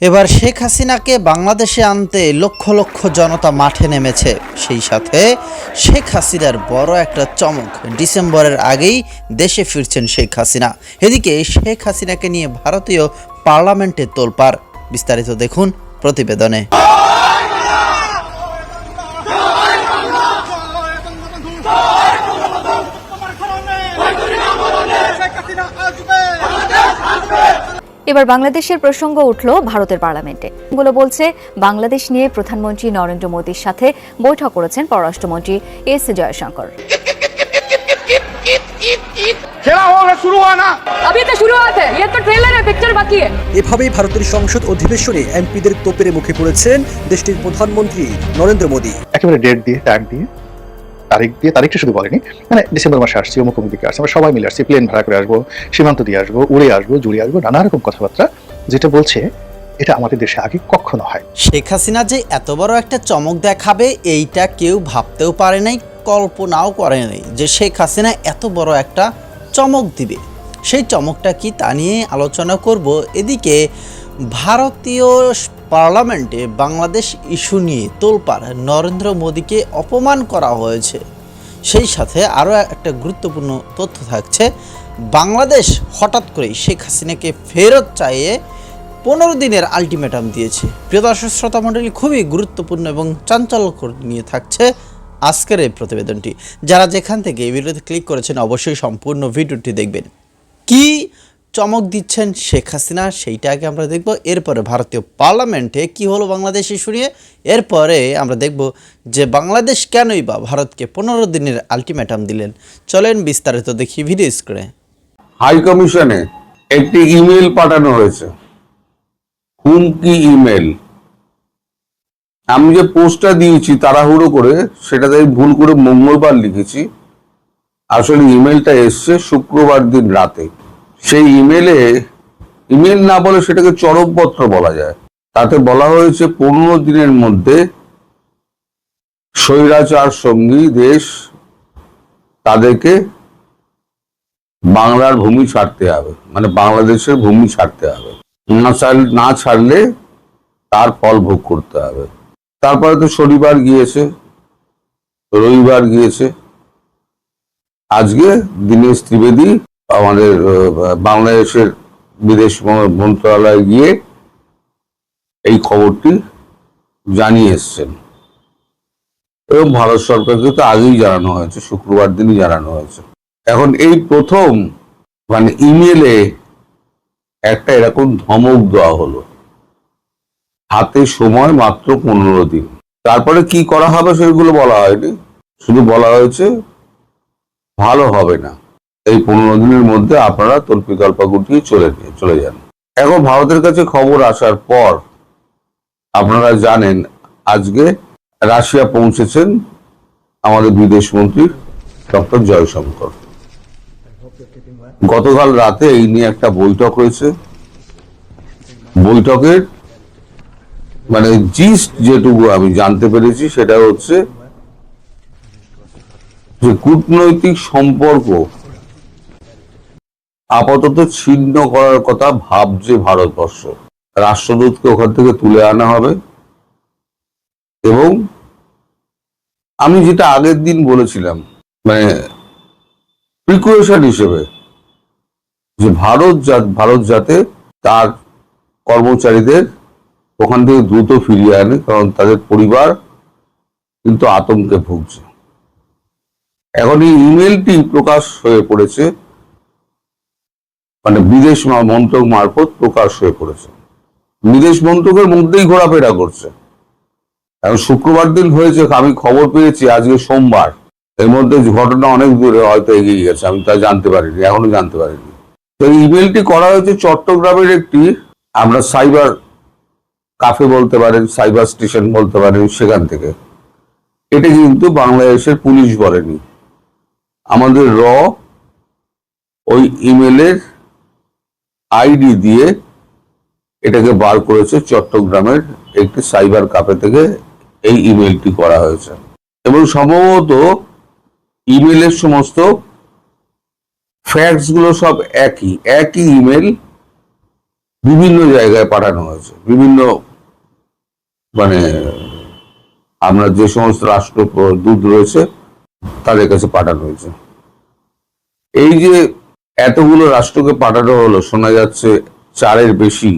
এবার শেখ হাসিনাকে বাংলাদেশে আনতে লক্ষ লক্ষ জনতা মাঠে নেমেছে। সেই সাথে শেখ হাসিনার বড় একটা চমক, ডিসেম্বরের আগেই দেশে ফিরছেন শেখ হাসিনা। এদিকে শেখ হাসিনাকে নিয়ে ভারতীয় পার্লামেন্টে তোলপাড়। বিস্তারিত দেখুন প্রতিবেদনে। এবার বাংলাদেশের প্রসঙ্গ উঠল ভারতের পার্লামেন্টে। গুলো বলছে বাংলাদেশ নিয়ে প্রধানমন্ত্রী নরেন্দ্র মোদীর সাথে বৈঠক করেছেন পররাষ্ট্রমন্ত্রী এস জয়শঙ্কর। এভাবেই ভারতের সংসদ অধিবেশনে এমপিদের তোপের মুখে পড়েছেন দেশটির প্রধানমন্ত্রী নরেন্দ্র মোদী। একেবারে ডেট দিয়ে, টাইম দিয়ে, তারিখটা শুধু বলেনি, মানে ডিসেম্বর মাসে আসছি, অমুক দিকে আসছি, আমরা সবাই মিলে আসছি, প্লেন ভাড়া করে আসবো, সীমান্ত দিয়ে আসবো, উড়ে আসবো, জুড়ে আসবো, নানা রকম কথাবার্তা যেটা বলছে এটা আমাদের দেশে আগে কখনো হয়। শেখ হাসিনা যে এত বড় একটা চমক দেখাবে এইটা কেউ ভাবতেও পারে নাই, কল্পনাও করে নাই যে শেখ হাসিনা এত বড় একটা চমক দিবে। সেই চমকটা কি তা নিয়ে আলোচনা করব। এদিকে ভারতীয় পার্লামেন্টে বাংলাদেশ ইস্যু নিয়ে তোলপাড়, নরেন্দ্র মোদীকে অপমান করা হয়েছে। সেই সাথে আরও একটা গুরুত্বপূর্ণ তথ্য থাকছে, বাংলাদেশ হঠাৎ করেই শেখ হাসিনাকে ফেরত চাইয়ে 15 দিনের আলটিমেটাম দিয়েছে। প্রিয় দর্শক শ্রোতা মণ্ডলী, খুবই গুরুত্বপূর্ণ এবং চাঞ্চল্যকর নিয়ে থাকছে আজকের এই প্রতিবেদনটি। যারা যেখান থেকে এই ভিডিওতে ক্লিক করেছেন অবশ্যই সম্পূর্ণ ভিডিওটি দেখবেন। কি চমক দিচ্ছেন শেখ হাসিনা সেইটা আগে আমরা দেখব, এরপরে ভারতীয় পার্লামেন্টে কি হলো বাংলাদেশ ইস্যু নিয়ে, এরপরে আমরা দেখব যে বাংলাদেশ কেনই বা ভারতকে 15 দিনের আলটিমেটাম দিলেন। চলেন বিস্তারিত দেখি ভিডিও স্ক্রিনে। হাই কমিশনে একটি ইমেল পাঠানো হয়েছে, হুমকি ইমেল। আমি যে পোস্টটা দিয়েছি তাড়াহুড়ো করে, সেটাতে ভুল করে মঙ্গলবার লিখেছি, আসলে ইমেলটা এসছে শুক্রবার দিন রাতে। সেই ইমেল না বলে সেটাকে চরমপত্র বলা যায়। তাতে বলা হয়েছে 15 দিনের মধ্যে স্বৈরাচার সঙ্গী দেশ তাদেরকে বাংলার ভূমি ছাড়তে হবে, মানে বাংলাদেশের ভূমি ছাড়তে হবে, না ছাড়লে তার ফল ভোগ করতে হবে। তারপরে তো শনিবার গিয়েছে, রবিবার গিয়েছে, আজকে দীনেশ ত্রিবেদী আমাদের বাংলাদেশের বিদেশ মন্ত্রণালয়ে গিয়ে এই খবরটি জানিয়ে এসছেন এবং ভারত সরকারকে তো আগেই জানানো হয়েছে, শুক্রবার দিনই জানানো হয়েছে। এখন এই প্রথম মানে ইমেলে একটা এরকম ধমক দেওয়া হলো, হাতে সময় মাত্র 15 দিন। তারপরে কি করা হবে সেগুলো বলা হয়নি, শুধু বলা হয়েছে ভালো হবে না, এই 15 দিনের মধ্যে আপনারা তল্পিতল্পা গুটিয়ে চলে যান। এখন ভারতের কাছে খবর আসার পর আপনারা জানেন আজকে রাশিয়া পৌঁছেছেন আমাদের বিদেশ মন্ত্রী ডক্টর জয়শঙ্কর। গতকাল রাতে এই নিয়ে একটা বৈঠক হয়েছে। বৈঠকের মানে জিস্ট যেটুকু আমি জানতে পেরেছি সেটা হচ্ছে যে কূটনৈতিক সম্পর্ক আপাতত ছিন্ন করার কথা ভাবছে ভারতবর্ষ। রাষ্ট্রদূতকে ওখান থেকে তুলে আনা হবে এবং আমি যেটা আগের দিন বলেছিলাম, মানে প্রিকশন হিসেবে, যে ভারত যাতে তার কর্মচারীদের ওখান থেকে দ্রুত ফিরিয়ে আনে, কারণ তাদের পরিবার কিন্তু আতঙ্কে ভুগছে। এখন এই ইমেলটি প্রকাশ হয়ে পড়েছে, মানে বিদেশ মন্ত্রক মারফত প্রকাশ হয়ে পড়েছে, বিদেশ মন্ত্রকের মধ্যেই ঘোরাফেরা করছে। এখন শুক্রবার দিন হয়েছে, আমি খবর পেয়েছি আজকে সোমবার, এর মধ্যে ঘটনা অনেক দূরে হয়তো এগিয়ে গেছে, আমি তা জানতে পারিনি, এখনো জানতে পারিনি। তো এই ইমেলটি করা হয়েছে চট্টগ্রামের একটি, আমরা সাইবার কাফে বলতে পারেন, সাইবার স্টেশন বলতে পারেন, সেখান থেকে। এটা কিন্তু বাংলাদেশের পুলিশ বলেনি, আমাদের ওই ইমেলের আইডি দিয়ে এটাকে বার করেছে, চট্টগ্রামের একটি সাইবার কাফে থেকে এই ইমেলটি করা হয়েছে। এবং সম্ভবত ইমেলের সমস্ত ফ্যাক্টস গুলো সব একই ইমেল, বিভিন্ন জায়গায় পাঠানো হয়েছে, বিভিন্ন মানে আমরা যে সমস্ত রাষ্ট্রদূত রয়েছে তাদের কাছে পাঠানো হয়েছে। এই যে এতগুলো রাষ্ট্রকে পাঠানো হলো, শোনা যাচ্ছে 4-এর বেশি,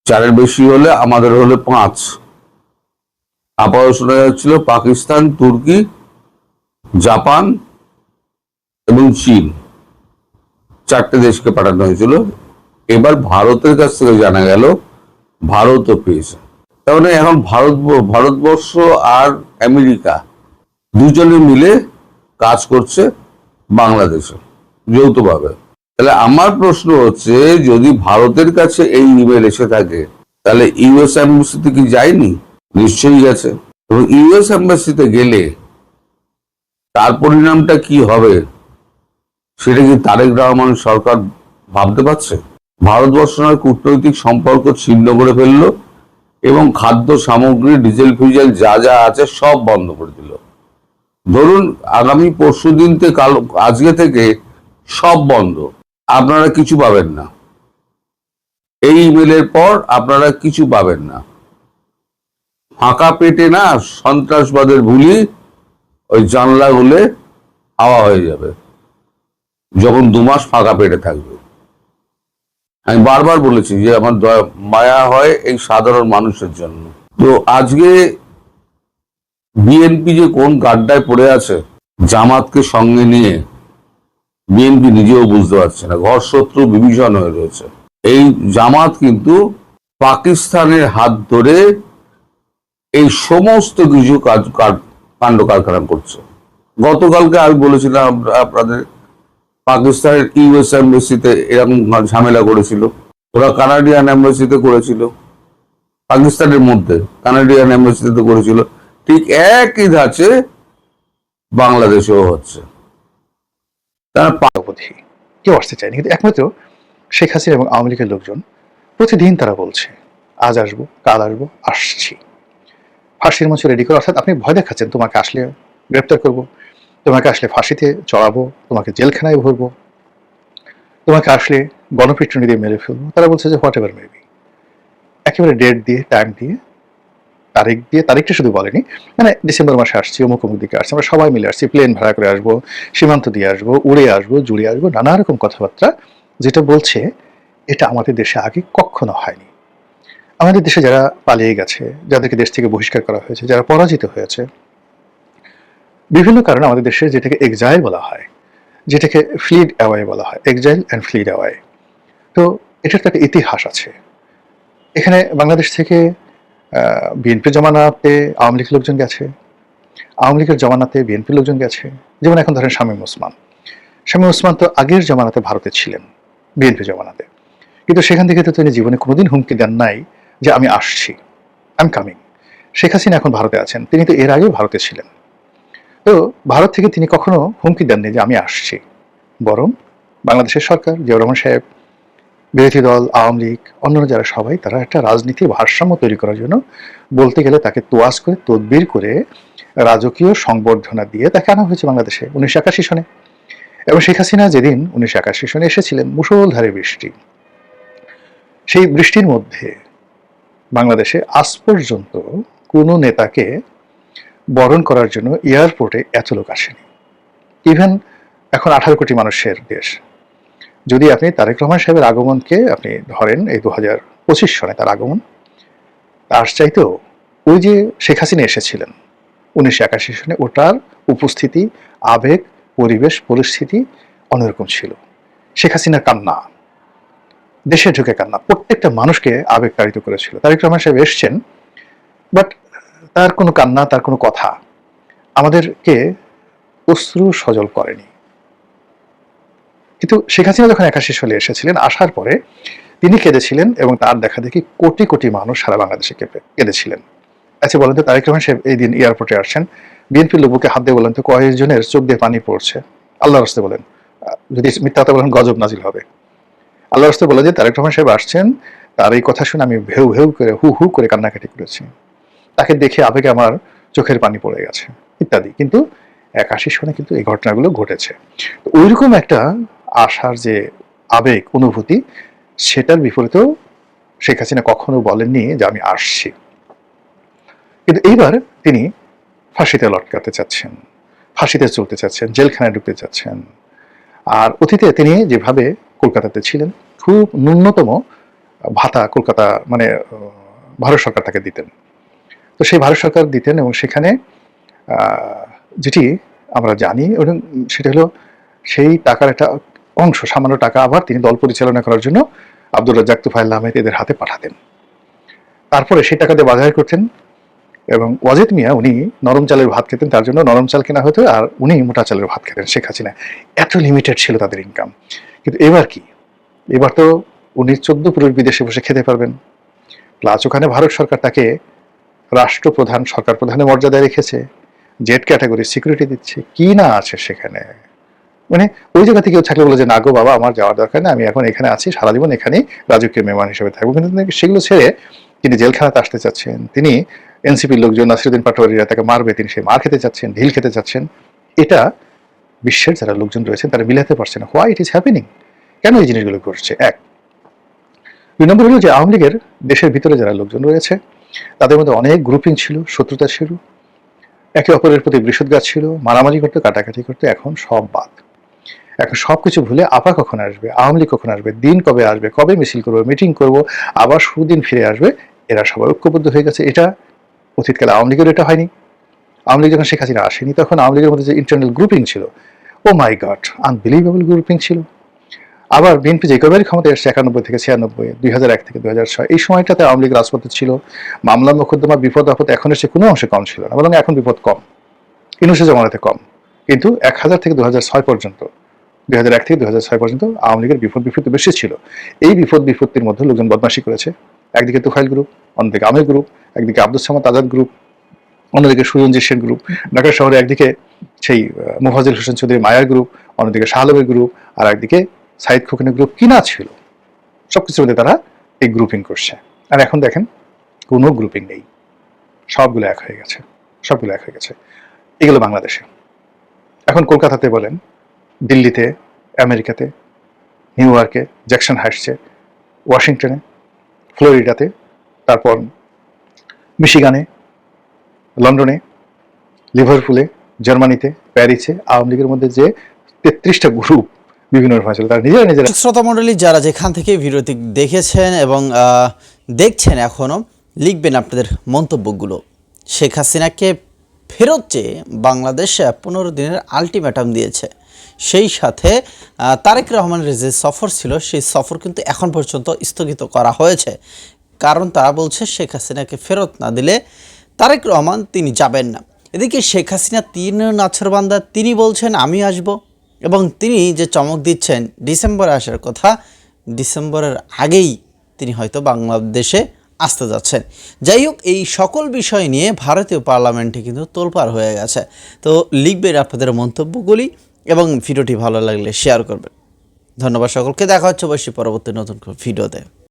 4-এর বেশি হলে আমাদের হলে 5। আপাতত শোনা যাচ্ছিল পাকিস্তান, তুর্কি, জাপান এবং চীন, 4টে দেশকে পাঠানো হয়েছিল। এবার ভারতের কাছ থেকে জানা গেল ভারতও পেয়েছে। তার মানে এখন ভারতবর্ষ আর আমেরিকা দুজনে মিলে কাজ করছে বাংলাদেশে যৌথভাবে। তাহলে আমার প্রশ্ন হচ্ছে, যদি ভারতের কাছে এই ইমেল এসে থাকে তাহলে ইউএস এম্বাসিতে কি যায়নি? নিশ্চয়ই গেছে। এবং ইউএস এম্বাসিতে গেলে তার পরিণামটা কি হবে সেটা কি তারেক রহমান সরকার ভাবতে পারছে? ভারতবর্ষ নয় কূটনৈতিক সম্পর্ক ছিন্ন করে ফেললো এবং খাদ্য সামগ্রী, ডিজেল ফিজেল যা যা আছে সব বন্ধ করে দিল। ধরুন আগামী পরশুদিন থেকে আজকে থেকে সব বন্ধ, আপনারা কিছু পাবেন না। এই ইমেলের পর আপনারা কিছু পাবেন না। ফাঁকা পেটে না সন্ত্রাসবাদের বুলি ওই জানলা গুলে হাওয়া হয়ে যাবে যখন 2 মাস ফাঁকা পেটে থাকবে। আমি বারবার বলেছি যে আমার মায়া হয় এই সাধারণ মানুষের জন্য। তো আজকে বিএনপি যে কোন গাড্ডায় পড়ে আছে, জামাতকে সঙ্গে নিয়ে বিএনপি নিজেও বুঝতে পারছে না, ঘর শত্রু বিভীষণ হয়ে রয়েছে। এই জামাত কিন্তু পাকিস্তানের হাত ধরে এই সমস্ত কিছু কাণ্ড কারখানা করছে। গতকালকে আমি বলেছিলাম আপনাদের, পাকিস্তানের ইউএস এম্বাসিতে এরকম ঝামেলা করেছিল, ওরা কানাডিয়ান এম্বাসিতে করেছিল, পাকিস্তানের মধ্যে কানাডিয়ান এম্বাসিতে করেছিল। ঠিক একই ধাঁচে বাংলাদেশেও হচ্ছে। তারা অবধি কেউ আসতে চায়নি, কিন্তু একমাত্র শেখ হাসিনা এবং আওয়ামী লীগের লোকজন প্রতিদিন তারা বলছে আজ আসবো, কাল আসবো, আসছি। ফাঁসির মঞ্চ রেডি করে, অর্থাৎ আপনি ভয় দেখাচ্ছেন তোমাকে আসলে গ্রেপ্তার করব, তোমাকে আসলে ফাঁসিতে চড়াবো, তোমাকে জেলখানায় ভরবো, তোমাকে আসলে গণপিটুনি দিয়ে মেরে ফেলবো। তারা বলছে যে হোয়াট এভার মেবি, একেবারে ডেট দিয়ে, টাইম দিয়ে, তারিখ দিয়ে। তারিখটা শুধু বলেনি, মানে ডিসেম্বর মাসে আসছি, অমুক অমুক দিকে আসছি, আমরা সবাই মিলে আসছি, প্লেন ভাড়া করে আসবো, সীমান্ত দিয়ে আসবো, উড়ে আসবো, জুড়ে আসবো, নানা রকম কথাবার্তা, যেটা বলছে এটা আমাদের দেশে আগে কখনো হয়নি। আমাদের দেশে যারা পালিয়ে গেছে, যাদেরকে দেশ থেকে বহিষ্কার করা হয়েছে, যারা পরাজিত হয়েছে বিভিন্ন কারণে, আমাদের দেশে যেটাকে এক্সাইল বলা হয়, যেটাকে ফ্লিড অ্যাওয়ে বলা হয়, এক্সাইল অ্যান্ড ফ্লিড অ্যাওয়ে। তো এটার তো একটা ইতিহাস আছে। এখানে বাংলাদেশ থেকে বিএনপি জমানাতে আওয়ামী লীগের লোকজন গেছে, আওয়ামী লীগের জমানাতে বিএনপির লোকজন গেছে। যেমন এখন ধরেন শামীম ওসমান, শামীম ওসমান তো আগের জমানাতে ভারতে ছিলেন, বিএনপি জমানাতে, কিন্তু সেখান থেকে তো তিনি জীবনে কোনোদিন হুমকি দেন নাই যে আমি আসছি, I am coming. Sheikh Hasina এখন ভারতে আছেন, তিনি তো এর আগেও ভারতে ছিলেন। তো ভারত থেকে তিনি কখনো হুমকি দেননি যে আমি আসছি, বরং বাংলাদেশের সরকার, জিয়াউর রহমান সাহেব, বিরোধী দল, আওয়ামী লীগ, অন্যান্য যারা সবাই, তারা একটা রাজনীতি ভারসাম্য তৈরি করার জন্য বলতে গেলে তাকে তোয়াজ করে, তদবির করে, রাজকীয় সংবর্ধনা দিয়ে তাকে আনা হয়েছে বাংলাদেশে 1981 সনে। এবং শেখ হাসিনা যেদিন 1981 সনে এসেছিলেন, মুষলধারে বৃষ্টি, সেই বৃষ্টির মধ্যে বাংলাদেশে আজ পর্যন্ত কোনো নেতাকে বরণ করার জন্য এয়ারপোর্টে এত লোক আসেনি। ইভেন এখন 18 কোটি মানুষের দেশ, যদি আপনি তারেক রহমান সাহেবের আগমনকে আপনি ধরেন, এই 2025 সনে তার আগমন, তার চাইতেও ওই যে শেখ হাসিনা এসেছিলেন 1981 সনে, ওটার উপস্থিতি, আবেগ, পরিবেশ, পরিস্থিতি অন্যরকম ছিল। শেখ হাসিনার কান্না, দেশে ঢুকে কান্না, প্রত্যেকটা মানুষকে আবেগতাড়িত করেছিল। তারেক রহমান সাহেব এসছেন, বাট তার কোনো কান্না, তার কোনো কথা আমাদেরকে অশ্রু সজল করেনি। কিন্তু শেখ হাসিনা যখন 81 সালে এসেছিলেন, আসার পরে তিনি কেঁদেছিলেন এবং তার দেখা দেখি কোটি কোটি মানুষ সারা বাংলাদেশে কেঁদেছিলেন। আচ্ছা বলেন তো, তারেক রহমান সাহেব এই দিন এয়ারপোর্টে আসছেন, বিএনপির লোককে হাত দিয়ে বলেন তো কয়েকজনের চোখ দিয়ে পানি পড়ছে? আল্লাহর রাস্তে বলেন, যদি মিথ্যা কথা বলেন গজব নাজিল হবে। আল্লাহর রাস্তে বলে যে তারেক রহমান সাহেব আসছেন, তার এই কথা শুনে আমি ভেউ ভেউ করে, হু হু করে কান্নাকাটি করেছি, তাকে দেখে আবেগে আমার চোখের পানি পড়ে গেছে ইত্যাদি। কিন্তু 81 সনে কিন্তু এই ঘটনাগুলো ঘটেছে। ওইরকম একটা আশার যে আবেগ, অনুভূতি, সেটার বিপরীতেও শেখ হাসিনা কখনো বলেননি যে আমি আসছি। কিন্তু এইবার তিনি ফাঁসিতে লটকাতে চাচ্ছেন, ফাঁসিতে চলতে চাচ্ছেন, জেলখানায় ঢুকতে চাচ্ছেন। আর অতীতে তিনি যেভাবে কলকাতাতে ছিলেন, খুব ন্যূনতম ভাতা কলকাতা মানে ভারত সরকার তাকে দিতেন। তো সেই ভারত সরকার দিতেন এবং সেখানে যেটি আমরা জানি এবং সেটা হলো সেই টাকার একটা অংশ, সামান্য টাকা আবার তিনি দল পরিচালনা করার জন্য আব্দুর রাজ্জাক, তুফাইল আহমেদ এদের হাতে পাঠাতেন। তারপরে সেই টাকা দিয়ে বাজার করতেন এবং ওয়াজেদ মিয়া উনি নরম চালের ভাত খেতেন, তার জন্য নরম চাল কেনা হতো, আর উনি মোটা চালের ভাত খেতেন। শেখ হাসিনা এত লিমিটেড ছিল তাদের ইনকাম। কিন্তু এবার কি, এবার তো উনি 14 পুরুষ বিদেশে বসে খেতে পারবেন, প্লাস ওখানে ভারত সরকার তাকে রাষ্ট্রপ্রধান, সরকার প্রধানের মর্যাদায় রেখেছে, জেড ক্যাটাগরি সিকিউরিটি দিচ্ছে, কি না আছে সেখানে। মানে ওই জায়গা থেকে কেউ থাকলে বলে যে না গো বাবা, আমার যাওয়ার দরকার নেই, আমি এখন এখানে আছি, সারা জীবন এখানেই রাজকীয় মেহমান হিসেবে থাকবো। কিন্তু সেগুলো ছেড়ে তিনি জেলখানাতে আসতে চাচ্ছেন, তিনি এনসিপির লোকজন নাসিরুদ্দিন পাটোয়ারিরা তাকে মারবে, তিনি সেই মার খেতে চাচ্ছেন, ঢিল খেতে চাচ্ছেন। এটা বিশ্বের যারা লোকজন রয়েছেন তারা মিলাতে পারছে না, হোয়াই ইট ইজ হ্যাপেনিং, কেন এই জিনিসগুলো ঘটছে। এক, 2 নম্বর হলো যে আওয়ামী লীগের দেশের ভিতরে যারা লোকজন রয়েছে তাদের মধ্যে অনেক গ্রুপিং ছিল, শত্রুতা ছিল, একে অপরের প্রতি বৃষদঘাত ছিল, মারামারি করতো, কাটাকাটি করতো। এখন সব বাদ, এখন সবকিছু ভুলে আপা কখন আসবে, আওয়ামী লীগ কখন আসবে, দিন কবে আসবে, কবে মিছিল করবো, মিটিং করবো, আবার সুদিন ফিরে আসবে, এরা সবাই ঐক্যবদ্ধ হয়ে গেছে। এটা অতীতকালে আওয়ামী লীগের এটা হয়নি। আওয়ামী লীগ যখন শেখ হাসিনা আসেনি তখন আওয়ামী লীগের মধ্যে যে ইন্টারনাল গ্রুপিং ছিল, ও মাই গড, আনবিলিভেবল গ্রুপিং ছিল। আবার বিএনপি যে কবের ক্ষমতায় এসছে 91 থেকে 96, 2001 থেকে 2006, এই সময়টাতে আওয়ামী লীগ রাজপথে ছিল। মামলা মোকদ্দমা, বিপদ আপদ এখনের চেয়ে কোনো অংশে কম ছিল না, বরং এখন বিপদ কম, ইনুসে জমানাতে কম। কিন্তু 1000 থেকে 2006 পর্যন্ত, 2001 থেকে 2006 পর্যন্ত আওয়ামী লীগের বিপত্তি বেশি ছিল। এই বিপত্তির মধ্যে লোকজন বদমাশি করেছে। একদিকে তুফাইল গ্রুপ, অন্যদিকে আমির গ্রুপ, একদিকে আব্দুস সামাদ আজাদ গ্রুপ, অন্যদিকে সুরঞ্জিত সেন গ্রুপ। ঢাকা শহরে একদিকে সেই মুফাজ্জল হোসেন চৌধুরী মায়ার গ্রুপ, অন্যদিকে শাহ আলমের গ্রুপ, আর একদিকে সাইদ খোকনের গ্রুপ। কিনা ছিল, সবকিছুর মধ্যে তারা এই গ্রুপিং করছে। আর এখন দেখেন কোনো গ্রুপিং নেই, সবগুলো এক হয়ে গেছে, সবগুলো এক হয়ে গেছে। এগুলো বাংলাদেশে। এখন কলকাতাতে বলেন, দিল্লিতে, আমেরিকাতে, নিউ ইয়র্কে, জ্যাকসন হাইটসে, ওয়াশিংটনে, ফ্লোরিডাতে, তারপর মিশিগানে, লন্ডনে, লিভারপুলে, জার্মানিতে, প্যারিসে আওয়ামী লীগের মধ্যে যে 33টা গ্রুপ বিভিন্ন রকম ছিল, তারা নিজেরা শ্রোতা মণ্ডলী যারা যেখান থেকে ভিডিওটি দেখেছেন এবং দেখছেন এখনও, লিখবেন আপনাদের মন্তব্যগুলো। শেখ হাসিনাকে ফেরত চেয়ে বাংলাদেশ 15 দিনের আলটিমেটাম দিয়েছে। সেই সাথে তারেক রহমানের যে সফর ছিল সেই সফর কিন্তু এখন পর্যন্ত স্থগিত করা হয়েছে, কারণ তারা বলছে শেখ হাসিনাকে ফেরত না দিলে তারেক রহমান তিনি যাবেন না। এদিকে শেখ হাসিনা নাছরবান্দা, তিনি বলছেন আমি আসব, এবং তিনি যে চমক দিচ্ছেন ডিসেম্বরে আসার কথা, ডিসেম্বরের আগেই তিনি হয়তো বাংলাদেশে আসতে যাচ্ছেন। যাই হোক, এই সকল বিষয় নিয়ে ভারতীয় পার্লামেন্টে কিন্তু তোলপাড় হয়ে গেছে। তো লিখবেন আপনাদের মন্তব্যগুলি এবং ভিডিওটি ভালো লাগলে শেয়ার করবেন। ধন্যবাদ সকলকে, দেখা হচ্ছে অবশ্যই পরবর্তী নতুন ভিডিওতে।